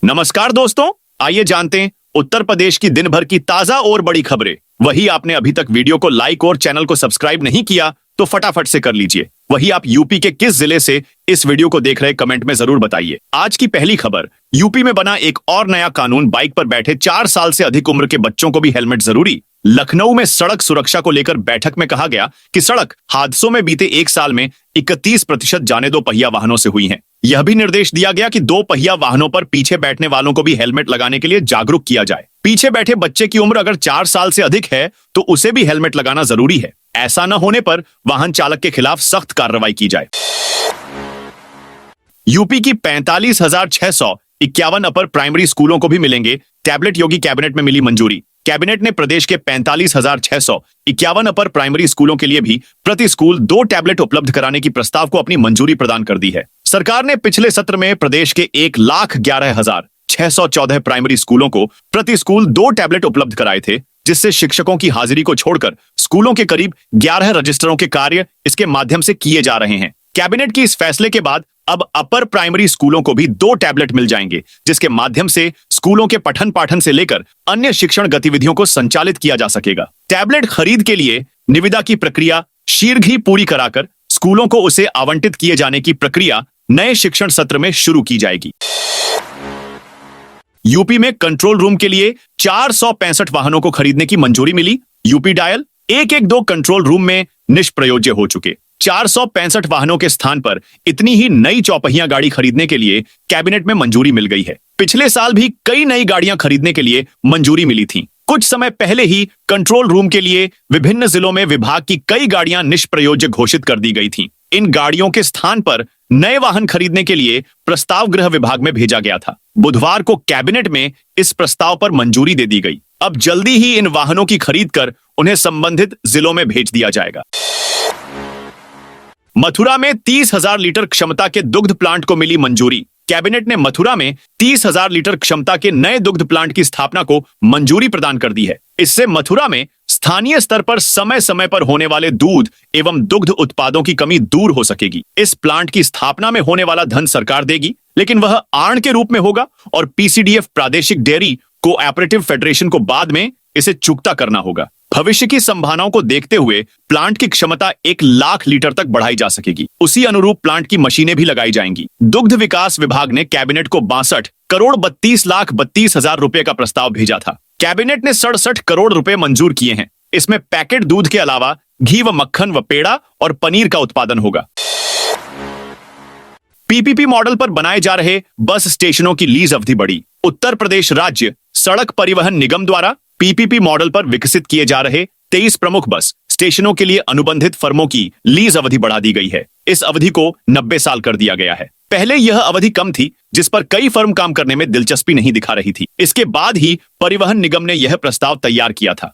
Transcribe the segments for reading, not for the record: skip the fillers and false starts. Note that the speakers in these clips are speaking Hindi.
नमस्कार दोस्तों, आइए जानते हैं उत्तर प्रदेश की दिन भर की ताजा और बड़ी खबरें। वही आपने अभी तक वीडियो को लाइक और चैनल को सब्सक्राइब नहीं किया तो फटाफट से कर लीजिए। वही आप यूपी के किस जिले से इस वीडियो को देख रहे कमेंट में जरूर बताइए। आज की पहली खबर, यूपी में बना एक और नया कानून, बाइक पर बैठे 4 साल से अधिक उम्र के बच्चों को भी हेलमेट जरूरी। लखनऊ में सड़क सुरक्षा को लेकर बैठक में कहा गया कि सड़क हादसों में बीते 1 साल में 31% जाने दो पहिया वाहनों से हुई हैं। यह भी निर्देश दिया गया कि 2 पहिया वाहनों पर पीछे बैठने वालों को भी हेलमेट लगाने के लिए जागरूक किया जाए। पीछे बैठे बच्चे की उम्र अगर 4 साल से अधिक है तो उसे भी हेलमेट लगाना जरूरी है। ऐसा न होने पर वाहन चालक के खिलाफ सख्त कार्रवाई की जाए। यूपी की 45,651 अपर प्राइमरी स्कूलों को भी मिलेंगे टैबलेट। योगी कैबिनेट में मिली मंजूरी। कैबिनेट ने प्रदेश के 45,651 अपर प्राइमरी स्कूलों के लिए भी प्रति स्कूल 2 टैबलेट उपलब्ध कराने की प्रस्ताव को अपनी मंजूरी प्रदान कर दी है। सरकार ने पिछले सत्र में प्रदेश के 1,11,614 प्राइमरी स्कूलों को प्रति स्कूल 2 टैबलेट उपलब्ध कराए थे, जिससे शिक्षकों की हाजिरी को छोड़कर स्कूलों के करीब 11 रजिस्टरों के कार्य इसके माध्यम से किए जा रहे हैं। कैबिनेट की इस फैसले के बाद अब अपर प्राइमरी स्कूलों को भी 2 टैबलेट मिल जाएंगे, जिसके माध्यम से स्कूलों के पठन पाठन से लेकर अन्य शिक्षण गतिविधियों को संचालित किया जा सकेगा। टैबलेट खरीद के लिए निविदा की प्रक्रिया शीघ्र ही पूरी कराकर स्कूलों को उसे आवंटित किए जाने की प्रक्रिया नए शिक्षण सत्र में शुरू की जाएगी। यूपी में कंट्रोल रूम के लिए 465 वाहनों को खरीदने की मंजूरी मिली। यूपी डायल 112 कंट्रोल रूम में निष्प्रयोज्य हो चुके 465 वाहनों के स्थान पर इतनी ही नई चौपहिया गाड़ी खरीदने के लिए कैबिनेट में मंजूरी मिल गई है। पिछले साल भी कई नई गाड़ियां खरीदने के लिए मंजूरी मिली थी। कुछ समय पहले ही कंट्रोल रूम के लिए विभिन्न जिलों में विभाग की कई गाड़ियां निष्प्रयोज्य घोषित कर दी गई थीं। इन गाड़ियों के स्थान पर नए वाहन खरीदने के लिए प्रस्ताव गृह विभाग में भेजा गया था। बुधवार को कैबिनेट में इस प्रस्ताव पर मंजूरी दे दी गई। अब जल्दी ही इन वाहनों की खरीद कर उन्हें संबंधित जिलों में भेज दिया जाएगा। मथुरा में 30,000 लीटर क्षमता के दुग्ध प्लांट को मिली मंजूरी। कैबिनेट ने मथुरा में 30,000 लीटर क्षमता के नए दुग्ध प्लांट की स्थापना को मंजूरी प्रदान कर दी है। इससे मथुरा में स्थानीय स्तर पर समय समय पर होने वाले दूध एवं दुग्ध उत्पादों की कमी दूर हो सकेगी। इस प्लांट की स्थापना में होने वाला धन सरकार देगी, लेकिन वह आर्ण के रूप में होगा और पीसीडीएफ प्रादेशिक डेयरी कोऑपरेटिव फेडरेशन को बाद में इसे चुकता करना होगा। भविष्य की संभावनाओं को देखते हुए प्लांट की क्षमता 1 लाख लीटर तक बढ़ाई जा सकेगी। उसी अनुरूप प्लांट की मशीनें भी लगाई जाएंगी। दुग्ध विकास विभाग ने कैबिनेट को 62,32,32,000 रुपए का प्रस्ताव भेजा था। कैबिनेट ने 67 करोड़ रुपए मंजूर किए हैं। इसमें पैकेट दूध के अलावा घी व मक्खन व पेड़ा और पनीर का उत्पादन होगा। पीपीपी मॉडल पर बनाए जा रहे बस स्टेशनों की लीज अवधि बढ़ी। उत्तर प्रदेश राज्य सड़क परिवहन निगम द्वारा पीपीपी मॉडल पर विकसित किए जा रहे 23 प्रमुख बस स्टेशनों के लिए अनुबंधित फर्मों की लीज अवधि बढ़ा दी गई है। इस अवधि को 90 साल कर दिया गया है। पहले यह अवधि कम थी, जिस पर कई फर्म काम करने में दिलचस्पी नहीं दिखा रही थी। इसके बाद ही परिवहन निगम ने यह प्रस्ताव तैयार किया था।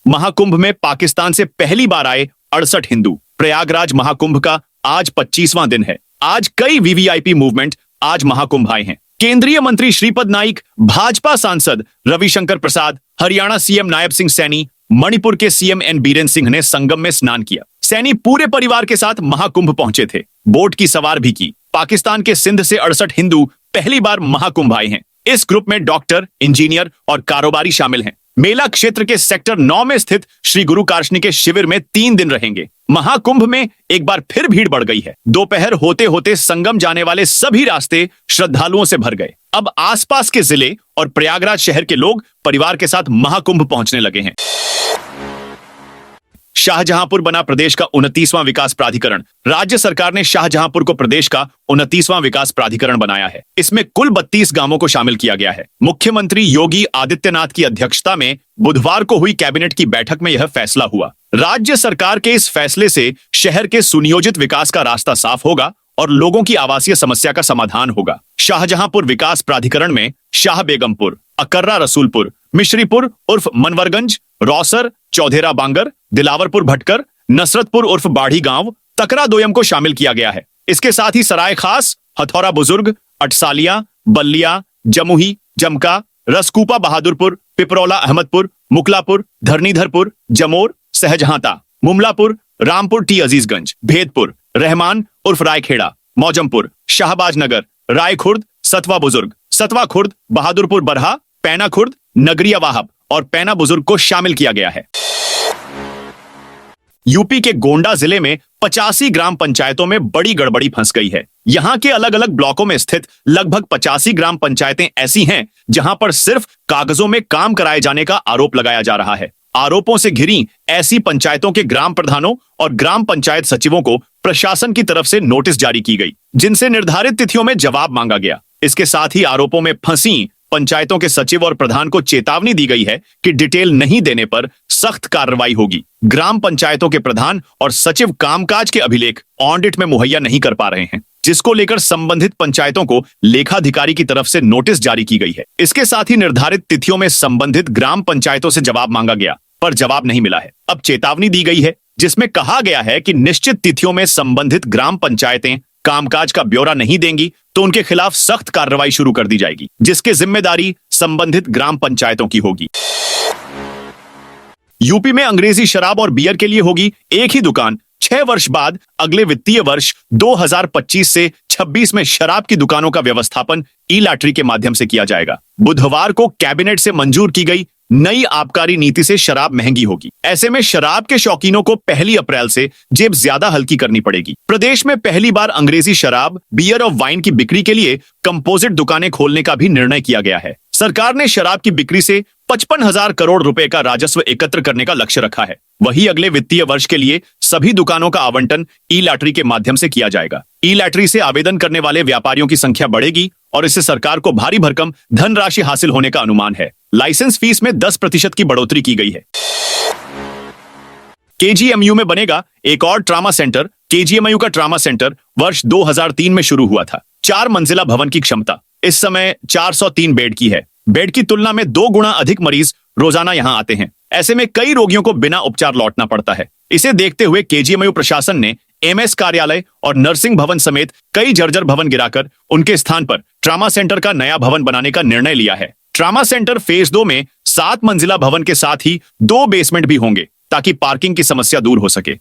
महाकुंभ में पाकिस्तान से पहली बार आए 68 हिंदू। प्रयागराज महाकुंभ का आज 25वां दिन है। आज कई वीवीआईपी मूवमेंट आज महाकुंभ आए हैं। केंद्रीय मंत्री श्रीपद नाइक, भाजपा सांसद रविशंकर प्रसाद, हरियाणा सीएम नायब सिंह सैनी, मणिपुर के सीएम एन बीरेन सिंह ने संगम में स्नान किया। सैनी पूरे परिवार के साथ महाकुंभ पहुंचे थे। बोट की सवार भी की। पाकिस्तान के सिंध से 68 हिंदू पहली बार महाकुंभ आए हैं। इस ग्रुप में डॉक्टर, इंजीनियर और कारोबारी शामिल हैं। मेला क्षेत्र के सेक्टर 9 में स्थित श्री गुरु कार्शनी के शिविर में 3 दिन रहेंगे। महाकुंभ में एक बार फिर भीड़ बढ़ गई है। दोपहर होते होते संगम जाने वाले सभी रास्ते श्रद्धालुओं से भर गए। अब आसपास के जिले और प्रयागराज शहर के लोग परिवार के साथ महाकुंभ पहुंचने लगे हैं। शाहजहांपुर बना प्रदेश का 29वां विकास प्राधिकरण। राज्य सरकार ने शाहजहांपुर को प्रदेश का 29वां विकास प्राधिकरण बनाया है। इसमें कुल 32 गांवों को शामिल किया गया है। मुख्यमंत्री योगी आदित्यनाथ की अध्यक्षता में बुधवार को हुई कैबिनेट की बैठक में यह फैसला हुआ। राज्य सरकार के इस फैसले से शहर के सुनियोजित विकास का रास्ता साफ होगा और लोगों की आवासीय समस्या का समाधान होगा। शाहजहांपुर विकास प्राधिकरण में शाह बेगमपुर, अकर्रा रसूलपुर, मिश्रीपुर उर्फ मनवरगंज, रौसर, चौधेरा बांगर, दिलावरपुर भटकर, नसरतपुर उर्फ बाढ़ी गांव, तकरा दोयम को शामिल किया गया है। इसके साथ ही सराय खास, हथौरा बुजुर्ग, अटसालिया, बल्लिया, जमुही, जमका, रसकूपा बहादुरपुर, पिपरौला अहमदपुर, मुकलापुर, धरनीधरपुर, जमोर, सहजहांता, मुमलापुर, रामपुर टी अजीजगंज, भेदपुर, रहमान उर्फ रायखेड़ा, मौजमपुर, शाहबाज नगर, रायखुर्द, सतवा बुजुर्ग, सतवा खुर्द, बहादुरपुर बरहा, पैना खुर्द, नगरिया वाहब और पैना बुजुर्ग को शामिल किया गया है। यूपी के गोंडा जिले में 85 ग्राम पंचायतों में बड़ी गड़बड़ी फंस गई है। यहां के अलग अलग ब्लॉकों में स्थित लगभग 85 ग्राम पंचायतें ऐसी हैं जहां पर सिर्फ कागजों में काम कराए जाने का आरोप लगाया जा रहा है। आरोपों से घिरी ऐसी पंचायतों के ग्राम प्रधानों और ग्राम पंचायत सचिवों को प्रशासन की तरफ से नोटिस जारी की गई, जिनसे निर्धारित तिथियों में जवाब मांगा गया। इसके साथ ही आरोपों में फंसी पंचायतों के सचिव और प्रधान को चेतावनी दी गई है कि डिटेल नहीं देने पर सख्त कार्रवाई होगी। ग्राम पंचायतों के प्रधान और सचिव कामकाज के अभिलेख ऑडिट में मुहैया नहीं कर पा रहे हैं, जिसको लेकर संबंधित पंचायतों को लेखाधिकारी की तरफ से नोटिस जारी की गई है। इसके साथ ही निर्धारित तिथियों में संबंधित ग्राम पंचायतों से जवाब मांगा गया, पर जवाब नहीं मिला है। अब चेतावनी दी गई है, जिसमें कहा गया है कि निश्चित तिथियों में संबंधित ग्राम पंचायतें कामकाज का ब्यौरा नहीं देंगी तो उनके खिलाफ सख्त कार्रवाई शुरू कर दी जाएगी, जिसकी जिम्मेदारी संबंधित ग्राम पंचायतों की होगी। यूपी में अंग्रेजी शराब और बियर के लिए होगी एक ही दुकान। 6 वर्ष बाद अगले वित्तीय वर्ष 2025 से 26 में शराब की दुकानों का व्यवस्थापन ई लॉटरी के माध्यम से किया जाएगा। बुधवार को कैबिनेट से मंजूर की गई नई आबकारी नीति से शराब महंगी होगी। ऐसे में शराब के शौकीनों को 1 अप्रैल से जेब ज्यादा हल्की करनी पड़ेगी। प्रदेश में पहली बार अंग्रेजी शराब, बियर और वाइन की बिक्री के लिए कंपोजिट दुकानें खोलने का भी निर्णय किया गया है। सरकार ने शराब की बिक्री से 55,000 करोड़ रुपए का राजस्व एकत्र करने का लक्ष्य रखा है। वही अगले वित्तीय वर्ष के लिए सभी दुकानों का आवंटन ई लॉटरी के माध्यम से किया जाएगा। ई लॉटरी से आवेदन करने वाले व्यापारियों की संख्या बढ़ेगी और इससे सरकार को भारी भरकम धनराशि हासिल होने का अनुमान है। लाइसेंस फीस में 10% की बढ़ोतरी की गई है। केजीएमयू में बनेगा एक और ट्रामा सेंटर। केजीएमयू का ट्रामा सेंटर वर्ष 2003 में शुरू हुआ था। 4 मंजिला भवन की क्षमता इस समय 403 बेड की है। बेड की तुलना में 2 गुना अधिक मरीज रोजाना यहां आते हैं। ऐसे में कई रोगियों को बिना उपचार लौटना पड़ता है। इसे देखते हुए केजीएमयू प्रशासन ने एमएस कार्यालय और नर्सिंग भवन समेत कई जर्जर भवन गिराकर उनके स्थान पर ट्रामा सेंटर का नया भवन बनाने का निर्णय लिया है। ट्रामा सेंटर फेज 2 में 7 मंजिला भवन के साथ ही 2 बेसमेंट भी होंगे, ताकि पार्किंग की समस्या दूर हो सके।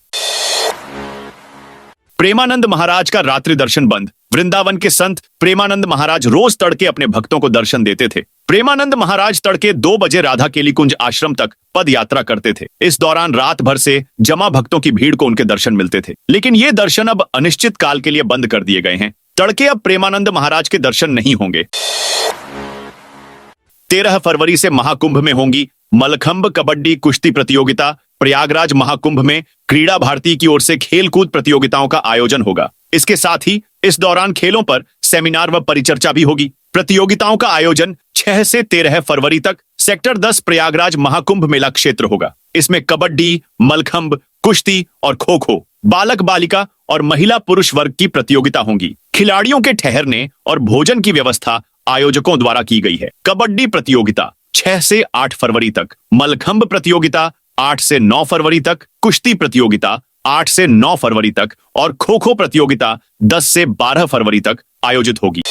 प्रेमानंद महाराज का रात्रि दर्शन बंद। वृंदावन के संत प्रेमानंद महाराज रोज तड़के अपने भक्तों को दर्शन देते थे। प्रेमानंद महाराज तड़के 2 बजे राधा केली कुंज आश्रम तक पद यात्रा करते थे। इस दौरान रात भर से जमा भक्तों की भीड़ को उनके दर्शन मिलते थे, लेकिन ये दर्शन अब अनिश्चित काल के लिए बंद कर दिए गए हैं। तड़के अब प्रेमानंद महाराज के दर्शन नहीं होंगे। 13 फरवरी से महाकुंभ में होंगी मलखंब कबड्डी कुश्ती प्रतियोगिता। प्रयागराज महाकुंभ में क्रीड़ा भारती की ओर से खेल कूद प्रतियोगिताओं का आयोजन होगा। इसके साथ ही इस दौरान खेलों पर सेमिनार व परिचर्चा भी होगी। प्रतियोगिताओं का आयोजन 6 से 13 फरवरी तक सेक्टर 10 प्रयागराज महाकुंभ मेला क्षेत्र होगा। इसमें कबड्डी, मलखंब, कुश्ती और खो खो, बालक बालिका और महिला पुरुष वर्ग की प्रतियोगिता होंगी। खिलाड़ियों के ठहरने और भोजन की व्यवस्था आयोजकों द्वारा की गई है। कबड्डी प्रतियोगिता 6 से 8 फरवरी तक, मलखंब प्रतियोगिता 8 से 9 फरवरी तक, कुश्ती प्रतियोगिता 8 से 9 फरवरी तक और खो खो प्रतियोगिता 10 से 12 फरवरी तक आयोजित होगी।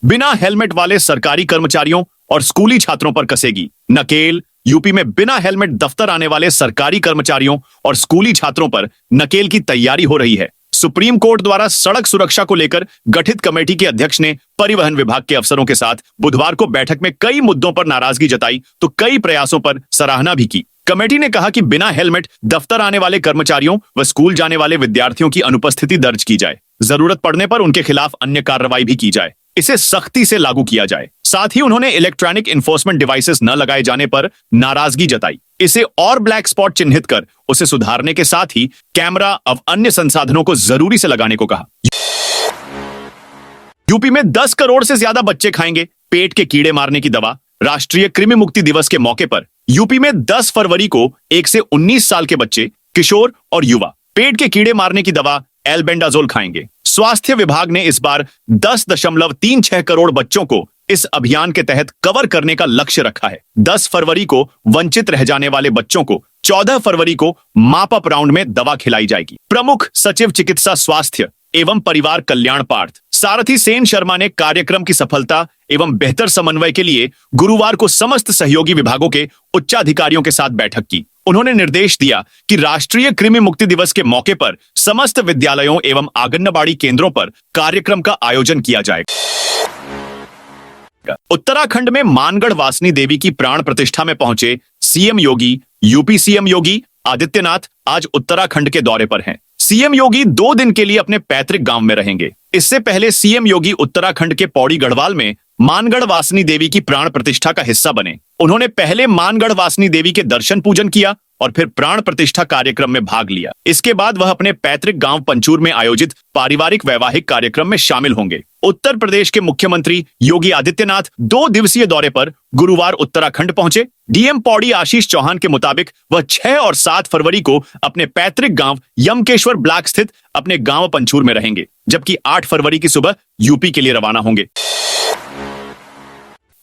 बिना हेलमेट वाले सरकारी कर्मचारियों और स्कूली छात्रों पर कसेगी नकेल। यूपी में बिना हेलमेट दफ्तर आने वाले सरकारी कर्मचारियों और स्कूली छात्रों पर नकेल की तैयारी हो रही है। सुप्रीम कोर्ट द्वारा सड़क सुरक्षा को लेकर गठित कमेटी के अध्यक्ष ने परिवहन विभाग के अफसरों के साथ बुधवार को बैठक में कई मुद्दों पर नाराजगी जताई तो कई प्रयासों पर सराहना भी की। कमेटी ने कहा कि बिना हेलमेट दफ्तर आने वाले कर्मचारियों व स्कूल जाने वाले विद्यार्थियों की अनुपस्थिति दर्ज की जाए। जरूरत पड़ने पर उनके खिलाफ अन्य कार्रवाई भी की जाए। इसे सख्ती से लागू किया जाए। साथ ही उन्होंने इलेक्ट्रॉनिक इन्फोर्समेंट डिवाइसेस न लगाए जाने पर नाराजगी जताई। इसे और ब्लैक स्पॉट चिन्हित कर उसे सुधारने के साथ ही कैमरा और अन्य संसाधनों को जरूरी से लगाने को कहा। यूपी में 10 करोड़ से ज्यादा बच्चे खाएंगे पेट के कीड़े मारने की दवा। राष्ट्रीय कृमि मुक्ति दिवस के मौके पर यूपी में 10 फरवरी को 1 से 19 साल के बच्चे, किशोर और युवा पेट के कीड़े मारने की दवा एल्बेंडाजोल खाएंगे। स्वास्थ्य विभाग ने इस बार 10.36 करोड़ बच्चों को इस अभियान के तहत कवर करने का लक्ष्य रखा है। 10 फरवरी को वंचित रह जाने वाले बच्चों को 14 फरवरी को माप अप राउंड में दवा खिलाई जाएगी। प्रमुख सचिव चिकित्सा स्वास्थ्य एवं परिवार कल्याण पार्थ सारथी सेन शर्मा ने कार्यक्रम की सफलता एवं बेहतर समन्वय के लिए गुरुवार को समस्त सहयोगी विभागों के उच्चाधिकारियों के साथ बैठक की। उन्होंने निर्देश दिया कि राष्ट्रीय कृमि मुक्ति दिवस के मौके पर समस्त विद्यालयों एवं आंगनबाड़ी केंद्रों पर कार्यक्रम का आयोजन किया जाएगा। उत्तराखंड में मानगढ़ वासनी देवी की प्राण प्रतिष्ठा में पहुंचे सीएम योगी। यूपी सीएम योगी आदित्यनाथ आज उत्तराखंड के दौरे पर हैं। सीएम योगी 2 दिन के लिए अपने पैतृक गांव में रहेंगे। इससे पहले सीएम योगी उत्तराखंड के पौड़ी गढ़वाल में मानगढ़ वासनी देवी की प्राण प्रतिष्ठा का हिस्सा बने। उन्होंने पहले मानगढ़ वासनी देवी के दर्शन पूजन किया और फिर प्राण प्रतिष्ठा कार्यक्रम में भाग लिया। इसके बाद वह अपने पैतृक गांव पंचूर में आयोजित पारिवारिक वैवाहिक कार्यक्रम में शामिल होंगे। उत्तर प्रदेश के मुख्यमंत्री योगी आदित्यनाथ 2 दिवसीय दौरे पर गुरुवार उत्तराखंड पहुंचे। डीएम पौड़ी आशीष चौहान के मुताबिक वह 6 और 7 फरवरी को अपने पैतृक गांव यमकेश्वर ब्लॉक स्थित अपने गांव पंचूर में रहेंगे, जबकि 8 फरवरी की सुबह यूपी के लिए रवाना होंगे।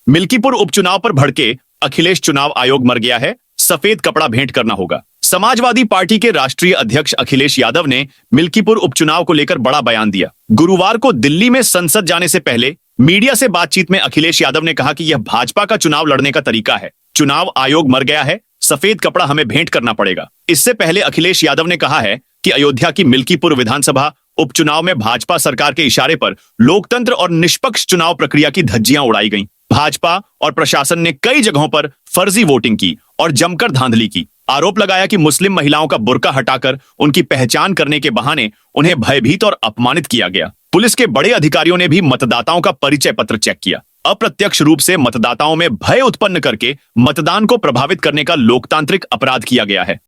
मिल्कीपुर उपचुनाव पर भड़के अखिलेश, चुनाव आयोग मर गया है, सफेद कपड़ा भेंट करना होगा। समाजवादी पार्टी के राष्ट्रीय अध्यक्ष अखिलेश यादव ने मिल्कीपुर उपचुनाव को लेकर बड़ा बयान दिया। गुरुवार को दिल्ली में संसद जाने से पहले मीडिया से बातचीत में अखिलेश यादव ने कहा कि यह भाजपा का चुनाव लड़ने का तरीका है। चुनाव आयोग मर गया है, सफेद कपड़ा हमें भेंट करना पड़ेगा। इससे पहले अखिलेश यादव ने कहा है कि अयोध्या की मिल्कीपुर विधानसभा उपचुनाव में भाजपा सरकार के इशारे पर लोकतंत्र और निष्पक्ष चुनाव प्रक्रिया की धज्जियां उड़ाई गईं। भाजपा और प्रशासन ने कई जगहों पर फर्जी वोटिंग की और जमकर धांधली की। आरोप लगाया कि मुस्लिम महिलाओं का बुर्का हटाकर उनकी पहचान करने के बहाने उन्हें भयभीत और अपमानित किया गया। पुलिस के बड़े अधिकारियों ने भी मतदाताओं का परिचय पत्र चेक किया। अप्रत्यक्ष रूप से मतदाताओं में भय उत्पन्न करके मतदान को प्रभावित करने का लोकतांत्रिक अपराध किया गया है।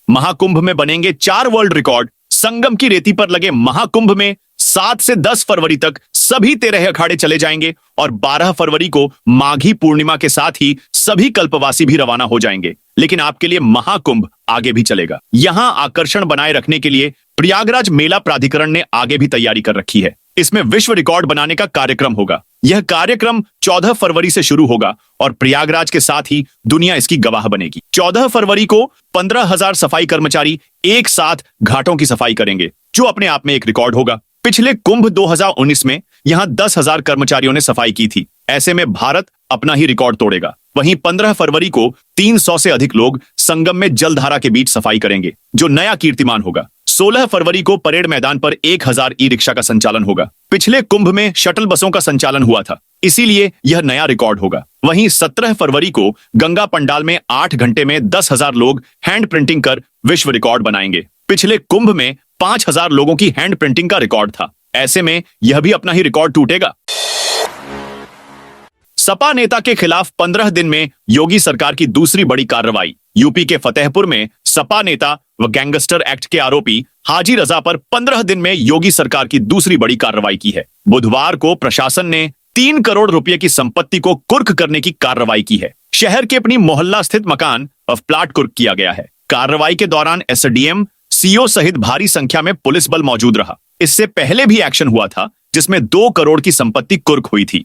महाकुंभ में बनेंगे 4 वर्ल्ड रिकॉर्ड। संगम की रेती पर लगे महाकुंभ में 7 से 10 फरवरी तक सभी 13 अखाड़े चले जाएंगे और 12 फरवरी को माघी पूर्णिमा के साथ ही सभी कल्पवासी भी रवाना हो जाएंगे। लेकिन आपके लिए महाकुंभ आगे भी चलेगा। यहां आकर्षण बनाए रखने के लिए प्रयागराज मेला प्राधिकरण ने आगे भी तैयारी कर रखी है। इसमें विश्व रिकॉर्ड बनाने का कार्यक्रम होगा। यह कार्यक्रम 14 फरवरी से शुरू होगा और प्रयागराज के साथ ही दुनिया इसकी गवाह बनेगी। 14 फरवरी को 15,000 सफाई कर्मचारी एक साथ घाटों की सफाई करेंगे, जो अपने आप में एक रिकॉर्ड होगा। पिछले कुंभ 2019 में यहां 10,000 कर्मचारियों ने सफाई की थी। ऐसे में भारत अपना ही रिकॉर्ड तोड़ेगा। वहीं 15 फरवरी को 300 से अधिक लोग संगम में जलधारा के बीच सफाई करेंगे, जो नया कीर्तिमान होगा। 16 फरवरी को परेड मैदान पर 1000 ई रिक्शा का संचालन होगा। पिछले कुंभ में शटल बसों का संचालन हुआ था, इसीलिए यह नया रिकॉर्ड होगा। वहीं 17 फरवरी को गंगा पंडाल में 8 घंटे में 10,000 लोग हैंड प्रिंटिंग कर विश्व रिकॉर्ड बनाएंगे। पिछले कुंभ में 5,000 लोगों की हैंड प्रिंटिंग का रिकॉर्ड था। ऐसे में यह भी अपना ही रिकॉर्ड टूटेगा। सपा नेता के खिलाफ 15 दिन में योगी सरकार की दूसरी बड़ी कार्रवाई। यूपी के फतेहपुर में सपा नेता व गैंगस्टर एक्ट के आरोपी हाजी रजा पर 15 दिन में योगी सरकार की दूसरी बड़ी कार्रवाई की है। बुधवार को प्रशासन ने 3 करोड़ रुपए की संपत्ति को कुर्क करने की कार्रवाई की है। शहर के अपनी मोहल्ला स्थित मकान व प्लाट कुर्क किया गया है। कार्रवाई के दौरान एसडीएम, सीओ सहित भारी संख्या में पुलिस बल मौजूद रहा। इससे पहले भी एक्शन हुआ था, जिसमें 2 करोड़ की संपत्ति कुर्क हुई थी।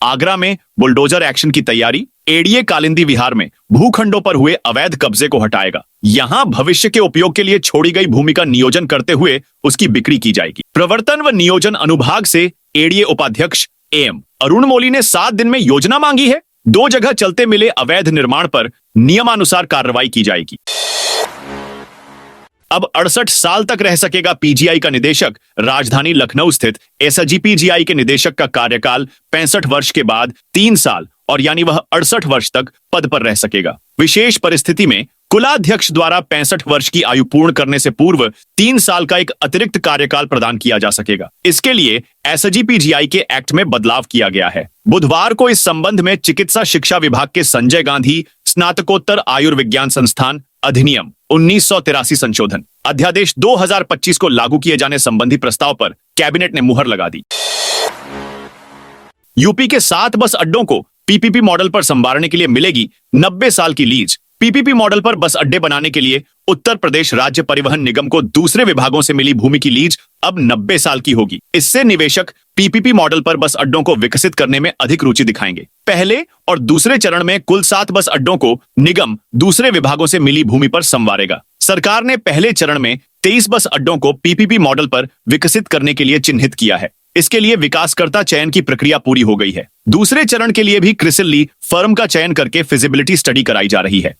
आगरा में बुलडोजर एक्शन की तैयारी। एडीए कालिंदी विहार में भूखंडों पर हुए अवैध कब्जे को हटाएगा। यहां भविष्य के उपयोग के लिए छोड़ी गई भूमि का नियोजन करते हुए उसकी बिक्री की जाएगी। प्रवर्तन व नियोजन अनुभाग से एडीए उपाध्यक्ष एम अरुण मौली ने 7 दिन में योजना मांगी है। 2 जगह चलते मिले अवैध निर्माण पर नियमानुसार कार्रवाई की जाएगी। अब 68 साल तक रह सकेगा पीजीआई का निदेशक। राजधानी लखनऊ स्थित एसएसजी पीजीआई के निदेशक का कार्यकाल 65 वर्ष के बाद 3 साल और यानी वह 68 वर्ष तक पद पर रह सकेगा। विशेष परिस्थिति में कुलाध्यक्ष द्वारा 65 वर्ष की आयु पूर्ण करने से पूर्व 3 साल का एक अतिरिक्त कार्यकाल प्रदान किया जा सकेगा। इसके लिए एसएसजी पीजीआई के एक्ट में बदलाव किया गया है। बुधवार को इस संबंध में चिकित्सा शिक्षा विभाग के संजय गांधी स्नातकोत्तर आयुर्विज्ञान संस्थान अधिनियम 1983 संशोधन अध्यादेश 2025 को लागू किए जाने संबंधी प्रस्ताव पर कैबिनेट ने मुहर लगा दी। यूपी के 7 बस अड्डों को पीपीपी मॉडल पर संवारने के लिए मिलेगी 90 साल की लीज। पीपीपी मॉडल पर बस अड्डे बनाने के लिए उत्तर प्रदेश राज्य परिवहन निगम को दूसरे विभागों से मिली भूमि की लीज अब 90 साल की होगी। इससे निवेशक पीपीपी मॉडल पर बस अड्डों को विकसित करने में अधिक रुचि दिखाएंगे। पहले और दूसरे चरण में कुल 7 बस अड्डों को निगम दूसरे विभागों से मिली भूमि पर संवारेगा। सरकार ने पहले चरण में 23 बस अड्डों को पीपीपी मॉडल पर विकसित करने के लिए चिन्हित किया है। इसके लिए विकासकर्ता चयन की प्रक्रिया पूरी हो गई है। दूसरे चरण के लिए भी क्रिसिल ली फर्म का चयन करके फिजिबिलिटी स्टडी कराई जा रही है।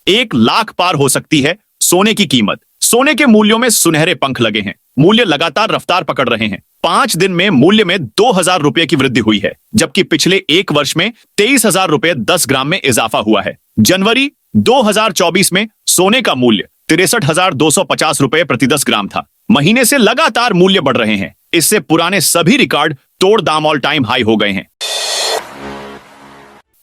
1 लाख पार हो सकती है सोने की कीमत। सोने के मूल्यों में सुनहरे पंख लगे हैं। मूल्य लगातार रफ्तार पकड़ रहे हैं। 5 दिन में मूल्य में 2,000 रुपए की वृद्धि हुई है, जबकि पिछले 1 वर्ष में 23,000 रुपए 10 ग्राम में इजाफा हुआ है। जनवरी 2024 में सोने का मूल्य 63,250 रुपए प्रति 10 ग्राम था। महीने से लगातार मूल्य बढ़ रहे हैं। इससे पुराने सभी रिकॉर्ड तोड़ दाम ऑल टाइम हाई हो गए हैं।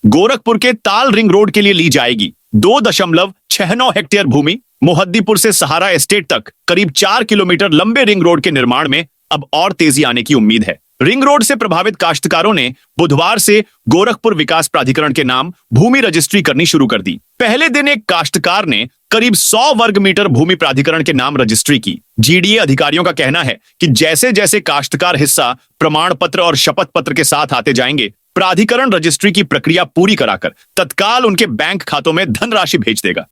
गोरखपुर के ताल रिंग रोड के लिए ली जाएगी 2.69 हेक्टेयर भूमि। मोहद्दीपुर से सहारा एस्टेट तक करीब 4 किलोमीटर लंबे रिंग रोड के निर्माण में अब और तेजी आने की उम्मीद है। रिंग रोड से प्रभावित काश्तकारों ने बुधवार से गोरखपुर विकास प्राधिकरण के नाम भूमि रजिस्ट्री करनी शुरू कर दी। पहले दिन एक काश्तकार ने करीब 100 वर्ग मीटर भूमि प्राधिकरण के नाम रजिस्ट्री की। जीडीए अधिकारियों का कहना है कि जैसे जैसे काश्तकार हिस्सा प्रमाण पत्र और शपथ पत्र के साथ आते जाएंगे, प्राधिकरण रजिस्ट्री की प्रक्रिया पूरी कराकर तत्काल उनके बैंक खातों में धनराशि भेज देगा।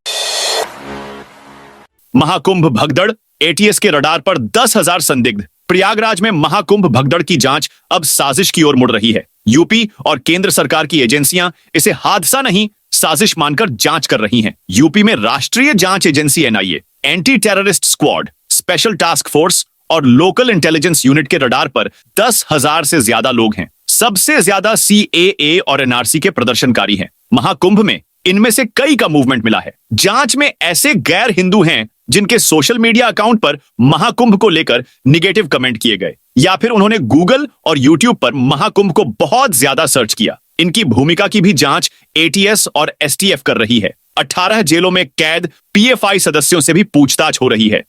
महाकुंभ भगदड़, एटीएस के रडार पर 10,000 संदिग्ध। प्रयागराज में महाकुंभ भगदड़ की जांच अब साजिश की ओर मुड़ रही है। यूपी और केंद्र सरकार की एजेंसियां इसे हादसा नहीं, साजिश मानकर जांच कर रही हैं। यूपी में राष्ट्रीय जांच agency NIA, anti terrorist squad, special task force और लोकल इंटेलिजेंस यूनिट के रडार पर 10,000 से ज्यादा लोग हैं। सबसे ज्यादा सीएए और एनआरसी के प्रदर्शनकारी हैं। महाकुंभ में इनमें से कई का मूवमेंट मिला है। जांच में ऐसे गैर हिंदू हैं जिनके सोशल मीडिया अकाउंट पर महाकुंभ को लेकर निगेटिव कमेंट किए गए, या फिर उन्होंने गूगल और यूट्यूब पर महाकुंभ को बहुत ज्यादा सर्च किया। इनकी भूमिका की भी जांच एटीएस और एसटीएफ कर रही है। 18 जेलों में कैद पीएफआई सदस्यों से भी पूछताछ हो रही है।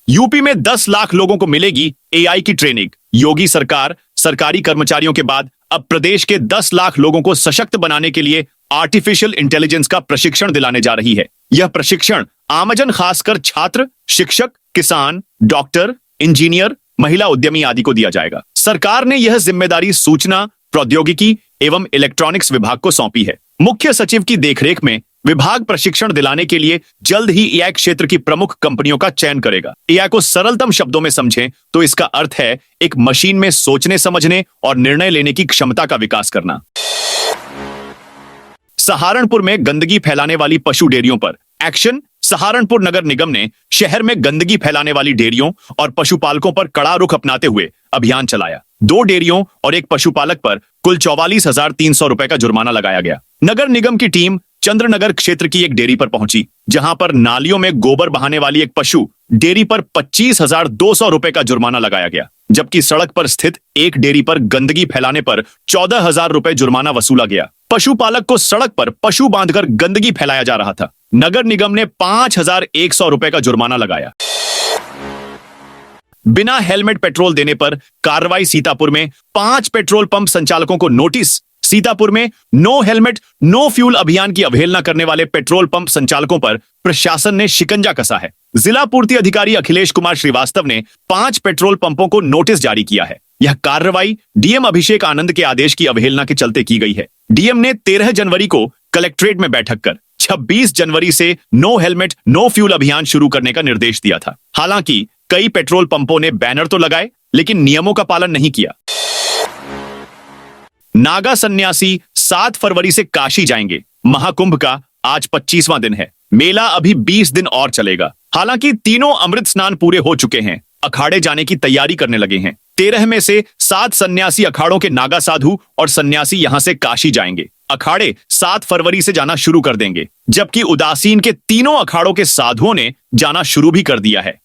यूपी में 10 लाख लोगों को मिलेगी एआई की ट्रेनिंग। योगी सरकार सरकारी कर्मचारियों के बाद अब प्रदेश के 10 लाख लोगों को सशक्त बनाने के लिए आर्टिफिशियल इंटेलिजेंस का प्रशिक्षण दिलाने जा रही है। यह प्रशिक्षण आमजन, खासकर छात्र, शिक्षक, किसान, डॉक्टर, इंजीनियर, महिला उद्यमी आदि को दिया जाएगा। सरकार ने यह जिम्मेदारी सूचना प्रौद्योगिकी एवं इलेक्ट्रॉनिक्स विभाग को सौंपी है। मुख्य सचिव की देखरेख में विभाग प्रशिक्षण दिलाने के लिए जल्द ही एआई क्षेत्र की प्रमुख कंपनियों का चयन करेगा। एआई को सरलतम शब्दों में समझें तो इसका अर्थ है एक मशीन में सोचने, समझने और निर्णय लेने की क्षमता का विकास करना। सहारनपुर में गंदगी फैलाने वाली पशु डेयरियों पर एक्शन। सहारनपुर नगर निगम ने शहर में गंदगी फैलाने वाली डेयरियों और पशुपालकों पर कड़ा रुख अपनाते हुए अभियान चलाया। 2 डेयरियों और एक पशुपालक पर कुल 44,300 रुपए का जुर्माना लगाया गया। नगर निगम की टीम चंद्रनगर क्षेत्र की एक डेयरी पर पहुंची, जहां पर नालियों में गोबर बहाने वाली एक पशु डेयरी पर 25,200 रुपए का जुर्माना लगाया गया, जबकि सड़क पर स्थित एक डेयरी पर गंदगी फैलाने पर 14,000 रुपए जुर्माना वसूला गया। पशुपालक को सड़क पर पशु बांधकर गंदगी फैलाया जा रहा था। नगर निगम ने 5,100 रुपए का जुर्माना लगाया। बिना हेलमेट पेट्रोल देने पर कार्रवाई। सीतापुर में 5 पेट्रोल पंप संचालकों को नोटिस। सीतापुर में नो हेलमेट नो फ्यूल अभियान की अवहेलना करने वाले पेट्रोल पंप संचालकों पर प्रशासन ने शिकंजा कसा है। जिला पूर्ति अधिकारी अखिलेश कुमार श्रीवास्तव ने 5 पेट्रोल पंपों को नोटिस जारी किया है। यह कार्रवाई डीएम अभिषेक आनंद के आदेश की अवहेलना के चलते की गई है। डीएम ने 13 जनवरी को कलेक्ट्रेट में बैठक कर 26 जनवरी से नो हेलमेट नो फ्यूल अभियान शुरू करने का निर्देश दिया था। हालांकि कई पेट्रोल पंपों ने बैनर तो लगाए, लेकिन नियमों का पालन नहीं किया। नागा सन्यासी 7 फरवरी से काशी जाएंगे। महाकुंभ का आज 25वां दिन है। मेला अभी 20 दिन और चलेगा। हालांकि तीनों अमृत स्नान पूरे हो चुके हैं, अखाड़े जाने की तैयारी करने लगे हैं। 13 में से 7 सन्यासी अखाड़ों के नागा साधु और सन्यासी यहां से काशी जाएंगे। अखाड़े 7 फरवरी से जाना शुरू कर देंगे, जबकि उदासीन के तीनों अखाड़ों के साधुओं ने जाना शुरू भी कर दिया है।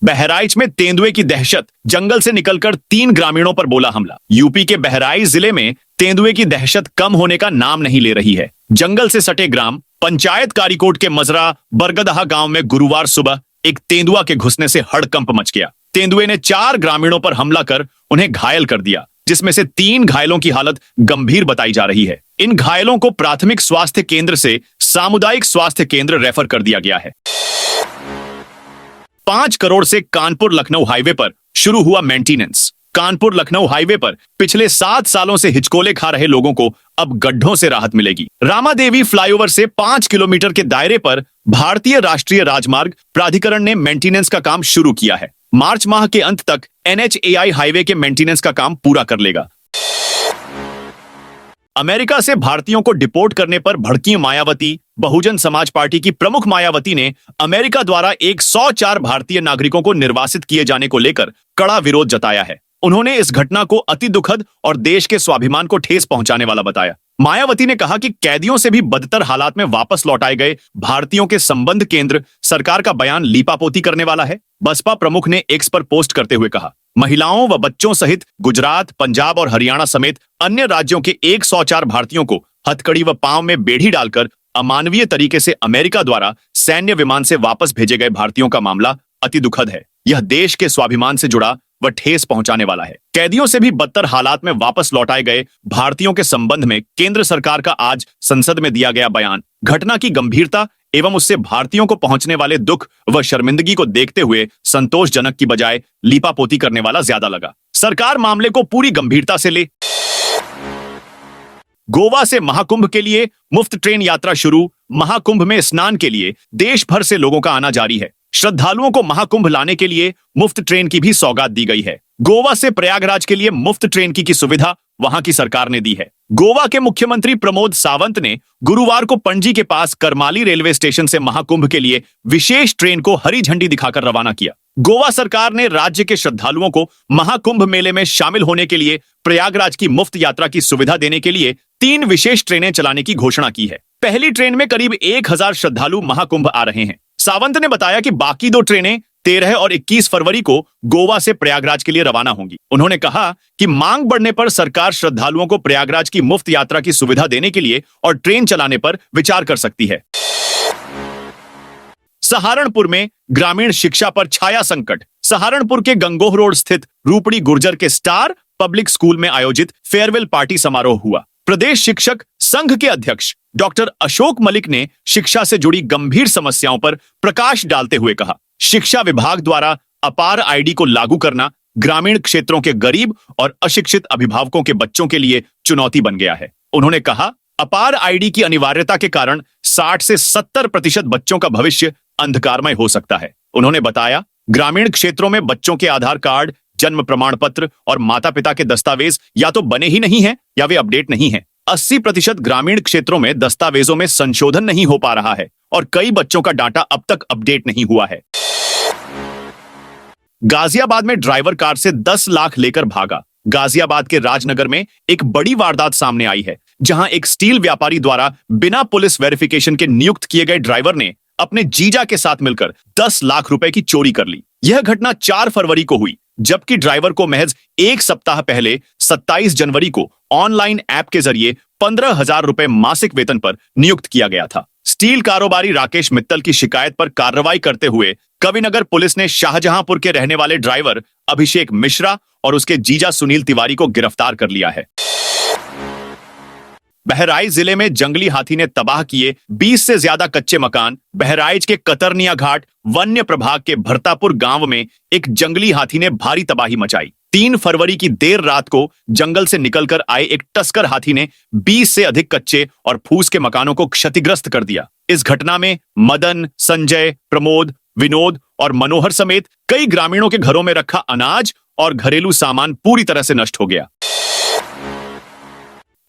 बहराइच में तेंदुए की दहशत। जंगल से निकलकर 3 ग्रामीणों पर बोला हमला। यूपी के बहराइच जिले में तेंदुए की दहशत कम होने का नाम नहीं ले रही है। जंगल से सटे ग्राम पंचायत कारीकोट के मजरा बरगदहा गांव में गुरुवार सुबह एक तेंदुआ के घुसने से हड़कंप मच गया। तेंदुए ने 4 ग्रामीणों पर हमला कर उन्हें घायल कर दिया, जिसमें से 3 घायलों की हालत गंभीर बताई जा रही है। इन घायलों को प्राथमिक स्वास्थ्य केंद्र से सामुदायिक स्वास्थ्य केंद्र रेफर कर दिया गया है। 5 करोड़ से कानपुर लखनऊ हाईवे पर शुरू हुआ मेंटेनेंस। कानपुर लखनऊ हाईवे पर पिछले 7 सालों से हिचकोले खा रहे लोगों को अब गड्ढों से राहत मिलेगी। रामादेवी फ्लाईओवर से 5 किलोमीटर के दायरे पर भारतीय राष्ट्रीय राजमार्ग प्राधिकरण ने मेंटेनेंस का काम शुरू किया है। मार्च माह के अंत तक NHAI हाईवे के मेंटेनेंस का काम पूरा कर लेगा। अमेरिका से भारतीयों को डिपोर्ट करने पर भड़की मायावती। बहुजन समाज पार्टी की प्रमुख मायावती ने अमेरिका द्वारा 104 भारतीय नागरिकों को निर्वासित किए जाने को लेकर कड़ा विरोध जताया है। उन्होंने इस घटना को अति दुखद और देश के स्वाभिमान को ठेस पहुंचाने वाला बताया। मायावती ने कहा कि कैदियों से भी बदतर हालात में वापस लौटाए गए भारतीयों के संबंध केंद्र सरकार का बयान लीपापोती करने वाला है। बसपा प्रमुख ने एक्स पर पोस्ट करते हुए कहा, महिलाओं व बच्चों सहित गुजरात, पंजाब और हरियाणा समेत अन्य राज्यों के 104 भारतीयों को हथकड़ी व पांव में बेड़ी डालकर अमानवीय तरीके से अमेरिका द्वारा सैन्य विमान से वापस भेजे गए भारतीयों का मामला अति दुखद है। यह देश के स्वाभिमान से जुड़ा व ठेस पहुंचाने वाला है। कैदियों से भी बदतर हालात में वापस लौटाए गए भारतीयों के संबंध में केंद्र सरकार का आज संसद में दिया गया बयान घटना की गंभीरता एवं उससे भारतीयों को पहुंचने वाले दुख व शर्मिंदगी को देखते हुए संतोषजनक की बजाय लीपापोती करने वाला ज्यादा लगा। सरकार मामले को पूरी गंभीरता से ले। गोवा से महाकुंभ के लिए मुफ्त ट्रेन यात्रा शुरू। महाकुंभ में स्नान के लिए देश भर से लोगों का आना जारी है। श्रद्धालुओं को महाकुंभ लाने के लिए मुफ्त ट्रेन की भी सौगात दी गई है। गोवा से प्रयागराज के लिए मुफ्त ट्रेन की सुविधा वहां की सरकार ने दी है। गोवा के मुख्यमंत्री प्रमोद सावंत ने गुरुवार को पणजी के पास करमाली रेलवे स्टेशन से महाकुंभ के लिए विशेष ट्रेन को हरी झंडी दिखाकर रवाना किया। गोवा सरकार ने राज्य के श्रद्धालुओं को महाकुंभ मेले में शामिल होने के लिए प्रयागराज की मुफ्त यात्रा की सुविधा देने के लिए 3 विशेष ट्रेनें चलाने की घोषणा की है। पहली ट्रेन में करीब 1000 श्रद्धालु महाकुंभ आ रहे हैं। सावंत ने बताया कि बाकी 2 ट्रेनें 13 और 21 फरवरी को गोवा से प्रयागराज के लिए रवाना होंगी। उन्होंने कहा कि मांग बढ़ने पर सरकार श्रद्धालुओं को प्रयागराज की मुफ्त यात्रा की सुविधा देने के लिए और ट्रेन चलाने पर विचार कर सकती है। सहारनपुर में ग्रामीण शिक्षा पर छाया संकट। सहारनपुर के गंगोह रोड स्थित रूपड़ी गुर्जर के स्टार पब्लिक स्कूल में आयोजित फेयरवेल पार्टी समारोह हुआ। प्रदेश शिक्षक संघ के अध्यक्ष डॉक्टर अशोक मलिक ने शिक्षा से जुड़ी गंभीर समस्याओं पर प्रकाश डालते हुए कहा, शिक्षा विभाग द्वारा अपार आईडी को लागू करना ग्रामीण क्षेत्रों के गरीब और अशिक्षित अभिभावकों के बच्चों के लिए चुनौती बन गया है। उन्होंने कहा, अपार आईडी की अनिवार्यता के कारण 60 से 70% बच्चों का भविष्य अंधकारमय हो सकता है। उन्होंने बताया, ग्रामीण क्षेत्रों में बच्चों के आधार कार्ड, जन्म प्रमाण पत्र और माता पिता के दस्तावेज या तो बने ही नहीं हैं या वे अपडेट नहीं हैं। 80% ग्रामीण क्षेत्रों में दस्तावेजों में संशोधन नहीं हो पा रहा है और कई बच्चों का डाटा अब तक अपडेट नहीं हुआ है। गाजियाबाद में ड्राइवर कार से 10 लाख लेकर भागा। गाजियाबाद के राजनगर में एक बड़ी वारदात सामने आई है, जहां एक स्टील व्यापारी द्वारा बिना पुलिस वेरिफिकेशन के नियुक्त किए गए ड्राइवर ने अपने जीजा के साथ मिलकर 10 लाख रुपए की चोरी कर ली। यह घटना 4 फरवरी को हुई, जबकि ड्राइवर को महज 1 सप्ताह पहले 27 जनवरी को ऑनलाइन ऐप के जरिए 15,000 रुपए मासिक वेतन पर नियुक्त किया गया था। स्टील कारोबारी राकेश मित्तल की शिकायत पर कार्रवाई करते हुए कविनगर पुलिस ने शाहजहांपुर के रहने वाले ड्राइवर अभिषेक मिश्रा और उसके जीजा सुनील तिवारी को गिरफ्तार कर लिया है। बहराइच जिले में जंगली हाथी ने तबाह किए 20 से ज्यादा कच्चे मकान। बहराइच के कतरनिया घाट वन्य प्रभाग के भरतापुर गांव में एक जंगली हाथी ने भारी तबाही मचाई। 3 फरवरी की देर रात को जंगल से निकलकर आए एक टस्कर हाथी ने 20 से अधिक कच्चे और फूस के मकानों को क्षतिग्रस्त कर दिया। इस घटना में मदन, संजय, प्रमोद, विनोद और मनोहर समेत कई ग्रामीणों के घरों में रखा अनाज और घरेलू सामान पूरी तरह से नष्ट हो गया।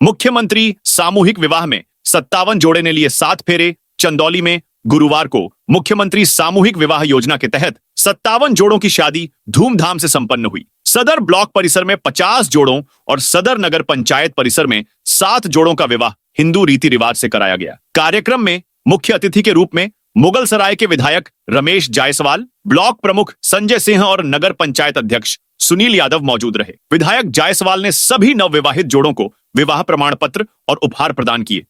मुख्यमंत्री सामूहिक विवाह में 57 जोड़े ने लिए 7 फेरे। चंदौली में गुरुवार को मुख्यमंत्री सामूहिक विवाह योजना के तहत 57 जोड़ों की शादी धूमधाम से संपन्न हुई। सदर ब्लॉक परिसर में 50 जोड़ों और सदर नगर पंचायत परिसर में 7 जोड़ों का विवाह हिंदू रीति रिवाज से कराया गया। कार्यक्रम में मुख्य अतिथि के रूप में मुगल सराय के विधायक रमेश जायसवाल, ब्लॉक प्रमुख संजय सिंह और नगर पंचायत अध्यक्ष सुनील यादव मौजूद रहे। विधायक जायसवाल ने सभी नवविवाहित जोड़ों को विवाह प्रमाण पत्र और उपहार प्रदान किए।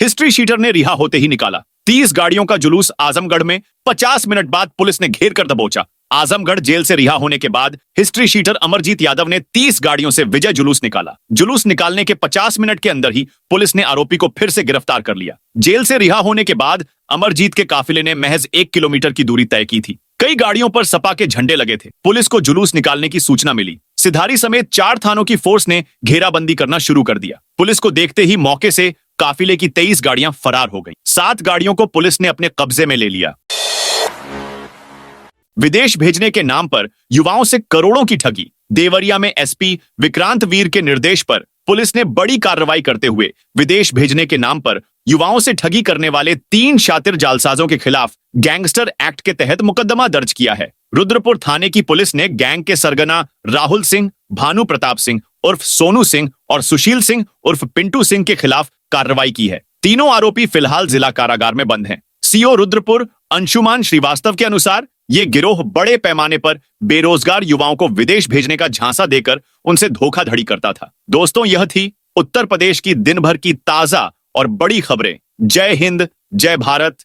हिस्ट्री शीटर ने रिहा होते ही निकाला। 30 गाड़ियों का जुलूस आजमगढ़ में 50 मिनट बाद पुलिस ने घेर कर दबोचा। आजमगढ़ जेल से रिहा होने के बाद हिस्ट्री शीटर अमरजीत यादव ने 30 गाड़ियों से विजय जुलूस निकाला। जुलूस निकालने के 50 मिनट के अंदर ही पुलिस ने आरोपी को फिर से गिरफ्तार कर लिया। जेल से रिहा होने के बाद अमरजीत के काफिले ने महज 1 किलोमीटर की दूरी तय की थी। कई गाड़ियों पर सपा के झंडे लगे थे। पुलिस को जुलूस निकालने की सूचना मिली। सिधारी समेत 4 थानों की फोर्स ने घेराबंदी करना शुरू कर दिया। पुलिस को देखते ही मौके से काफिले की 23 गाड़ियां फरार हो गईं। 7 गाड़ियों को पुलिस ने अपने कब्जे में ले लिया। विदेश भेजने के नाम पर युवाओं से करोड़ों की ठगी। देवरिया में एसपी विक्रांत वीर के निर्देश पर पुलिस ने बड़ी कार्रवाई करते हुए विदेश भेजने के नाम पर युवाओं से ठगी करने वाले 3 शातिर जालसाजों के खिलाफ गैंगस्टर एक्ट के तहत मुकदमा दर्ज किया है। रुद्रपुर थाने की पुलिस ने गैंग के सरगना राहुल सिंह, भानु प्रताप सिंह उर्फ सोनू सिंह और सुशील सिंह उर्फ पिंटू सिंह के खिलाफ कार्रवाई की है। तीनों आरोपी फिलहाल जिला कारागार में बंद हैं। सीओ रुद्रपुर अंशुमान श्रीवास्तव के अनुसार ये गिरोह बड़े पैमाने पर बेरोजगार युवाओं को विदेश भेजने का झांसा देकर उनसे धोखाधड़ी करता था। दोस्तों, यह थी उत्तर प्रदेश की दिन भर की ताजा और बड़ी खबरें। जय हिंद, जय भारत,